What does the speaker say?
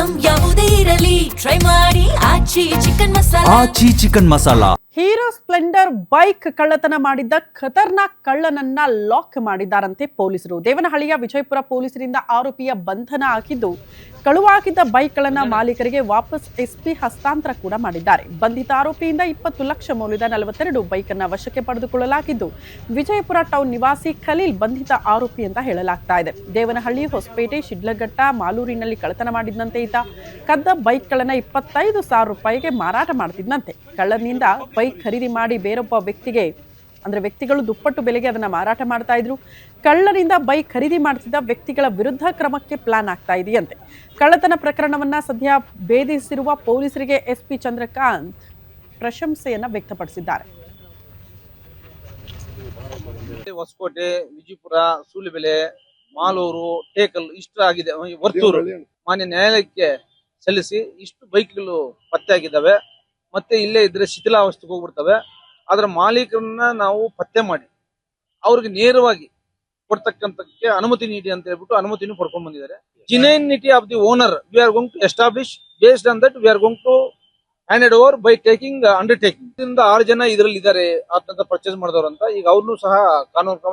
Item ಯಾವುದೇ ಇರಲಿ try ಮಾಡಿ Aachi chicken masala. Hero Splendor bike ಕಳ್ಳತನ ಮಾಡಿದ್ದ ಖತರ್ನಾಕ್ ಕಳ್ಳನನ್ನ ಲಾಕ್ ಮಾಡಿದ್ದಾರಂತೆ ಪೊಲೀಸರು. ದೇವನಹಳ್ಳಿಯ ವಿಜಯಪುರ ಪೊಲೀಸರಿಂದ ಆರೋಪಿಯ ಬಂಧನ ಆಗಿದ್ದು, ಕಳುವಾಗಿದ್ದ ಬೈಕ್ಗಳನ್ನ ಮಾಲೀಕರಿಗೆ ವಾಪಸ್ ಎಸ್ಪಿ ಹಸ್ತಾಂತರ ಕೂಡ ಮಾಡಿದ್ದಾರೆ. ಬಂಧಿತ ಆರೋಪಿಯಿಂದ 20 ಲಕ್ಷ ಮೌಲ್ಯದ 42 ಬೈಕ್ ಅನ್ನ ವಶಕ್ಕೆ ಪಡೆದುಕೊಳ್ಳಲಾಗಿದ್ದು, ವಿಜಯಪುರ ಟೌನ್ ನಿವಾಸಿ ಖಲೀಲ್ ಬಂಧಿತ ಆರೋಪಿ ಅಂತ ಹೇಳಲಾಗ್ತಾ ಇದೆ. ದೇವನಹಳ್ಳಿ, ಹೊಸಪೇಟೆ, ಶಿಡ್ಲಘಟ್ಟ, ಮಾಲೂರಿನಲ್ಲಿ ಕಳ್ಳತನ ಮಾಡಿದಂತೆ ಈತ ಕದ್ದ ಬೈಕ್ಗಳನ್ನ 25,000 ರೂಪಾಯಿಗೆ ಮಾರಾಟ ಮಾಡ್ತಿದ್ದಂತೆ. ಕಳ್ಳನಿಂದ ಬೈಕ್ ಖರೀದಿ ಮಾಡಿ ಬೇರೊಬ್ಬ ವ್ಯಕ್ತಿಗಳು ದುಪ್ಪಟ್ಟು ಬೆಲೆಗೆ ಅದನ್ನ ಮಾರಾಟ ಮಾಡ್ತಾ ಇದ್ರು. ಕಳ್ಳರಿಂದ ಬೈಕ್ ಖರೀದಿ ಮಾಡ್ತಿದ್ದ ವ್ಯಕ್ತಿಗಳ ವಿರುದ್ಧ ಕ್ರಮಕ್ಕೆ ಪ್ಲಾನ್ ಆಗ್ತಾ ಇದೆಯಂತೆ. ಕಳ್ಳತನ ಪ್ರಕರಣವನ್ನ ಸದ್ಯ ಭೇದಿಸಿರುವ ಪೊಲೀಸರಿಗೆ ಎಸ್ಪಿ ಚಂದ್ರಕಾಂತ್ ಪ್ರಶಂಸೆಯನ್ನ ವ್ಯಕ್ತಪಡಿಸಿದ್ದಾರೆ. ಹೊಸಕೋಟೆ, ವಿಜಯಪುರ, ಸೂಲಿಬೆಲೆ, ಮಾಲೂರು, ಟೇಕಲ್ ಇಷ್ಟು ಆಗಿದೆ. ವರ್ತೂರು ಮಾನ್ಯ ನ್ಯಾಯಾಲಯಕ್ಕೆ ಸಲ್ಲಿಸಿ ಇಷ್ಟು ಬೈಕ್ಗಳು ಪತ್ತೆಯಾಗಿದ್ದಾವೆ. ಮತ್ತೆ ಇಲ್ಲೇ ಇದ್ರೆ ಶಿಥಿಲಾವಸ್ಥೆಗೆ ಹೋಗ್ಬಿಡ್ತವೆ. ಅದರ ಮಾಲೀಕರನ್ನ ನಾವು ಪತ್ತೆ ಮಾಡಿ ಅವ್ರಿಗೆ ನೇರವಾಗಿ ಕೊಡ್ತಕ್ಕಂಥಕ್ಕೆ ಅನುಮತಿ ನೀಡಿ ಅಂತ ಹೇಳ್ಬಿಟ್ಟು ಅನುಮತಿನೂ ಪಡ್ಕೊಂಡು ಬಂದಿದ್ದಾರೆ. Genuinity of the owner we are going to establish. Based on that we are going to hand over by taking undertaking. 6 ಜನ ಇದರಲ್ಲಿ ಇದ್ದಾರೆ ಅಂತ ಪರ್ಚೇಸ್ ಮಾಡಿದವರು ಅಂತ. ಈಗ ಅವ್ರನ್ನೂ ಸಹ ಕಾನೂನು ಕ್ರಮ